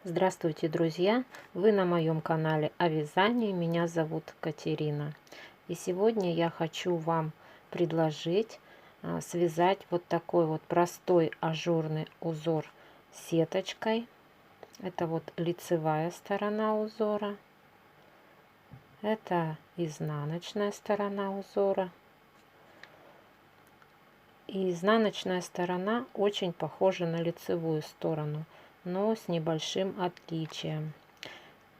Здравствуйте, друзья! Вы на моем канале о вязании. Меня зовут Катерина. И сегодня я хочу вам предложить связать вот такой вот простой ажурный узор сеточкой. Это вот лицевая сторона узора. Это изнаночная сторона узора. И изнаночная сторона очень похожа на лицевую сторону, но с небольшим отличием.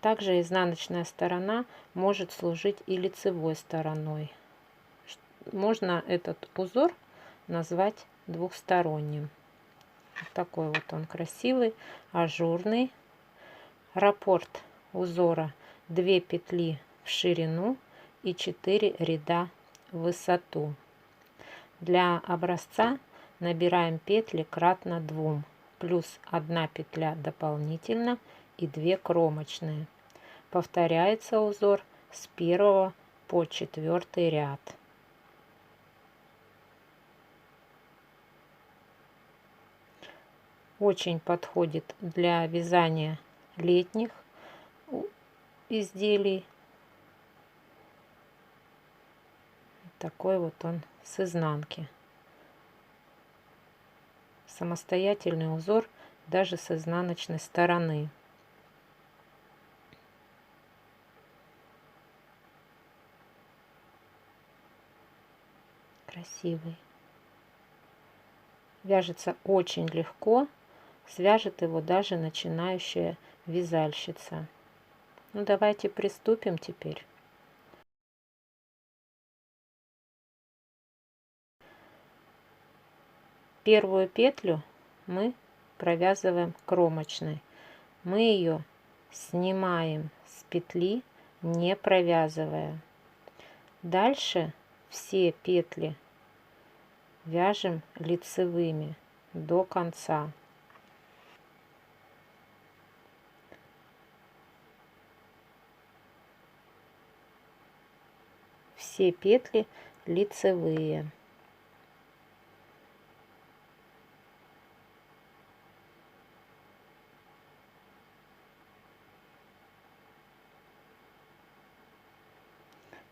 Также изнаночная сторона может служить и лицевой стороной. Можно этот узор назвать двухсторонним. Вот такой вот он красивый, ажурный. Раппорт узора 2 петли в ширину и 4 ряда в высоту. Для образца набираем петли кратно 2, плюс 1 петля дополнительно и 2 кромочные. Повторяется узор с 1 по 4 ряд. Очень подходит для вязания летних изделий. Такой вот он с изнанки. Самостоятельный узор даже с изнаночной стороны. Красивый. Вяжется очень легко. Свяжет его даже начинающая вязальщица. Ну, давайте приступим теперь. Первую петлю мы провязываем кромочной. Мы ее снимаем с петли, не провязывая. Дальше все петли вяжем лицевыми до конца. Все петли лицевые.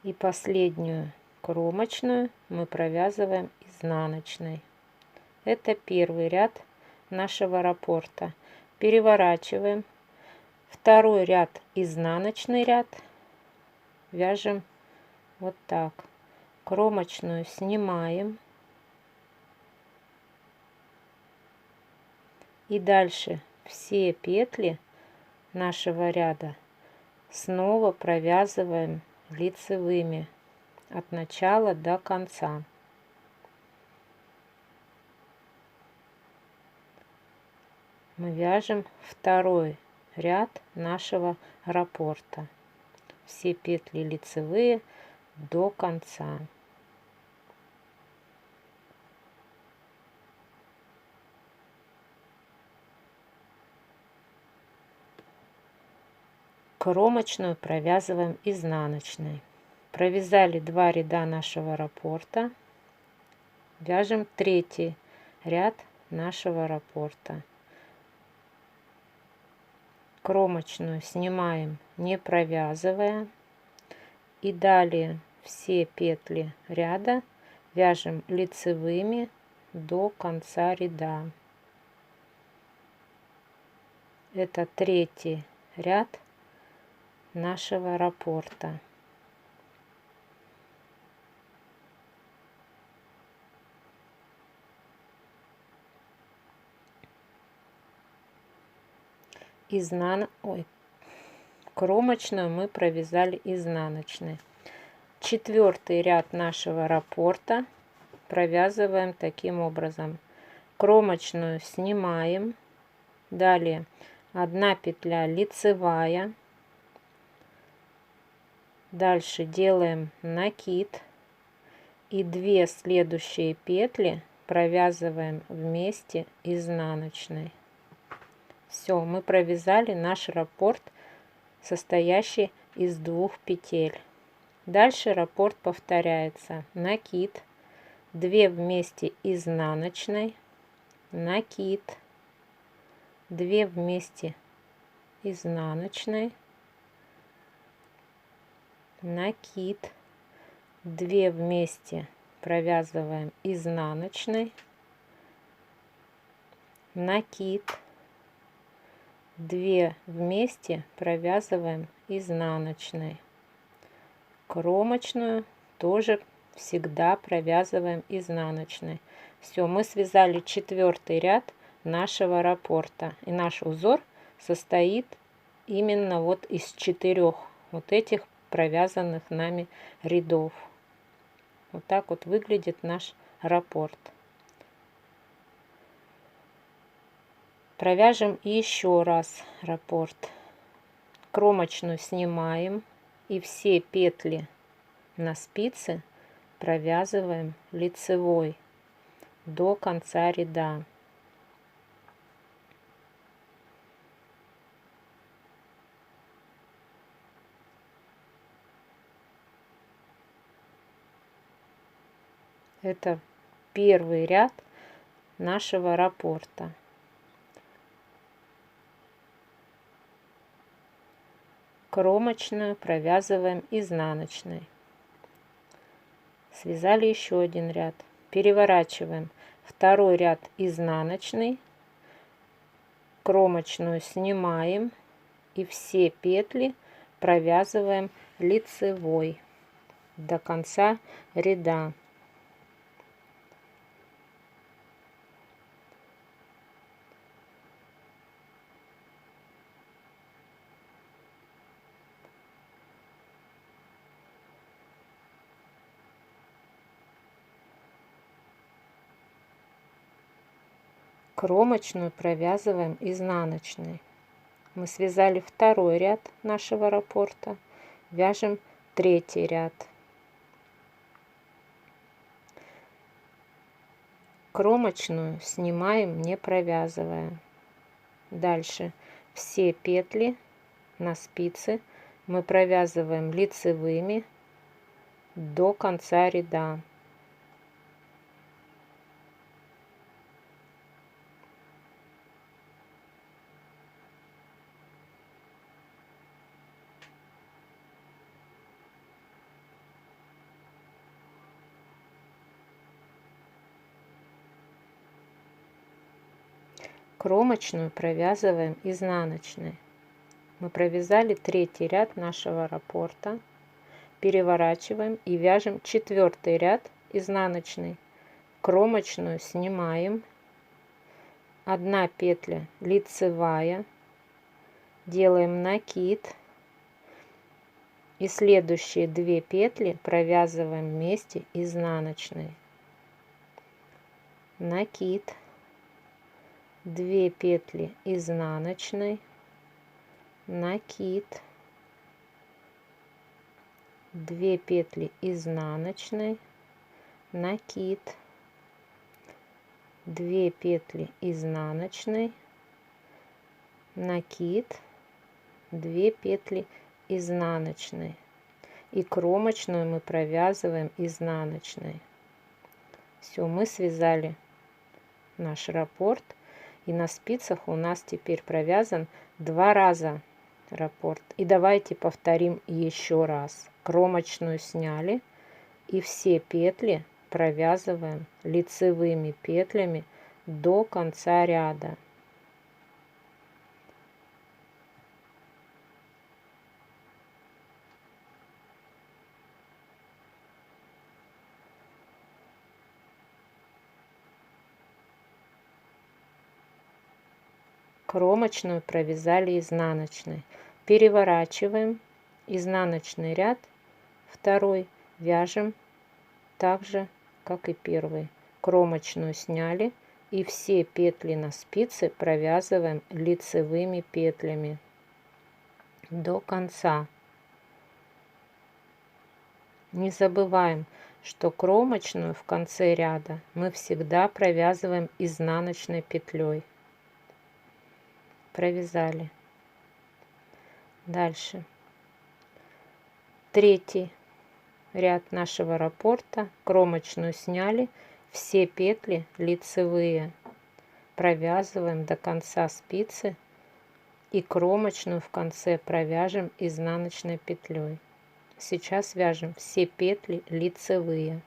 И последнюю кромочную мы провязываем изнаночной. Это первый ряд нашего раппорта. Переворачиваем. Второй ряд изнаночный ряд вяжем вот так. Кромочную снимаем. И дальше все петли нашего ряда снова провязываем лицевыми от начала до конца. Мы вяжем второй ряд нашего раппорта. Все петли лицевые до конца. Кромочную провязываем изнаночной. Провязали 2 ряда нашего раппорта. Вяжем третий ряд нашего раппорта. Кромочную снимаем, не провязывая. И далее все петли ряда вяжем лицевыми до конца ряда. Это третий ряд нашего раппорта. Кромочную мы провязали изнаночной. Четвертый ряд нашего раппорта провязываем таким образом. Кромочную снимаем. Далее 1 петля лицевая. Дальше делаем накид. И 2 следующие петли провязываем вместе изнаночной. Все, мы провязали наш раппорт, состоящий из 2 петель. Дальше раппорт повторяется. Накид, 2 вместе изнаночной, накид, 2 вместе изнаночной, накид, 2 вместе провязываем изнаночной, накид, 2 вместе провязываем изнаночной, кромочную тоже всегда провязываем изнаночной. Все, мы связали 4-й ряд нашего раппорта, и наш узор состоит именно вот из 4 вот этих провязанных нами рядов. Вот так вот выглядит наш раппорт. Провяжем еще раз раппорт. Кромочную снимаем и все петли на спице провязываем лицевой до конца ряда. Это первый ряд нашего раппорта. Кромочную провязываем изнаночной. Связали еще один ряд. Переворачиваем 2-й ряд изнаночный, кромочную снимаем и все петли провязываем лицевой до конца ряда. Кромочную провязываем изнаночной. Мы связали 2-й ряд нашего раппорта, вяжем 3-й ряд. Кромочную снимаем, не провязывая. Дальше все петли на спице мы провязываем лицевыми до конца ряда. Кромочную провязываем изнаночной. Мы провязали 3-й ряд нашего раппорта, переворачиваем и вяжем 4-й ряд изнаночный. Кромочную снимаем, 1 петля лицевая, делаем накид и следующие 2 петли провязываем вместе изнаночной. Накид, 2 петли изнаночной, накид, 2 петли изнаночной, накид, 2 петли изнаночной, накид, 2 петли изнаночной, и кромочную мы провязываем изнаночной. Все, мы связали наш раппорт, и на спицах у нас теперь провязан 2 раза раппорт. И давайте повторим еще раз. Кромочную сняли и все петли провязываем лицевыми петлями до конца ряда. Кромочную провязали изнаночной. Переворачиваем изнаночный ряд 2, вяжем так же, как и 1. Кромочную сняли и все петли на спице провязываем лицевыми петлями до конца. Не забываем, что кромочную в конце ряда мы всегда провязываем изнаночной петлей. Провязали. Дальше 3-й ряд нашего раппорта. Кромочную сняли, все петли лицевые провязываем до конца спицы и кромочную в конце провяжем изнаночной петлей. Сейчас вяжем все петли лицевые.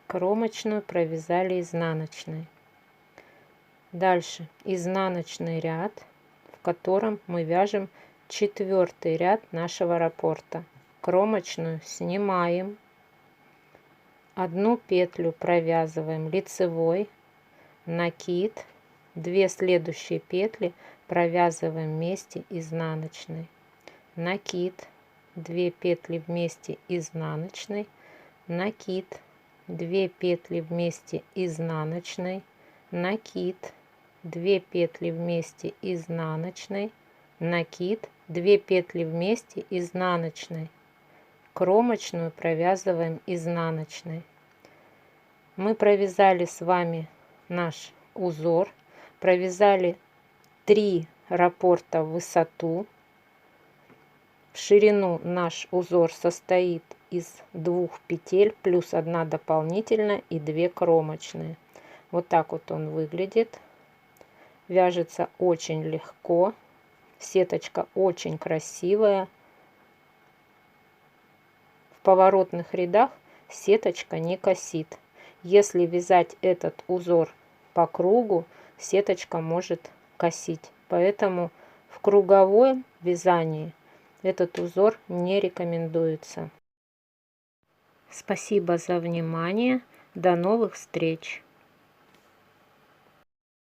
Кромочную провязали изнаночной. Дальше изнаночный ряд, в котором мы вяжем 4-й ряд нашего раппорта. Кромочную снимаем, одну петлю провязываем лицевой, накид, 2 следующие петли провязываем вместе изнаночной, накид, 2 петли вместе изнаночной, накид, 2 петли вместе изнаночной, накид, 2 петли вместе изнаночной, накид, 2 петли вместе изнаночной. Кромочную провязываем изнаночной. Мы провязали с вами наш узор, провязали 3 раппорта в высоту. В ширину наш узор состоит из 2 петель плюс 1 дополнительная и 2 кромочные. Вот так вот он выглядит. Вяжется очень легко. Сеточка очень красивая. В поворотных рядах сеточка не косит. Если вязать этот узор по кругу, сеточка может косить. Поэтому в круговом вязании этот узор не рекомендуется. Спасибо за внимание. До новых встреч!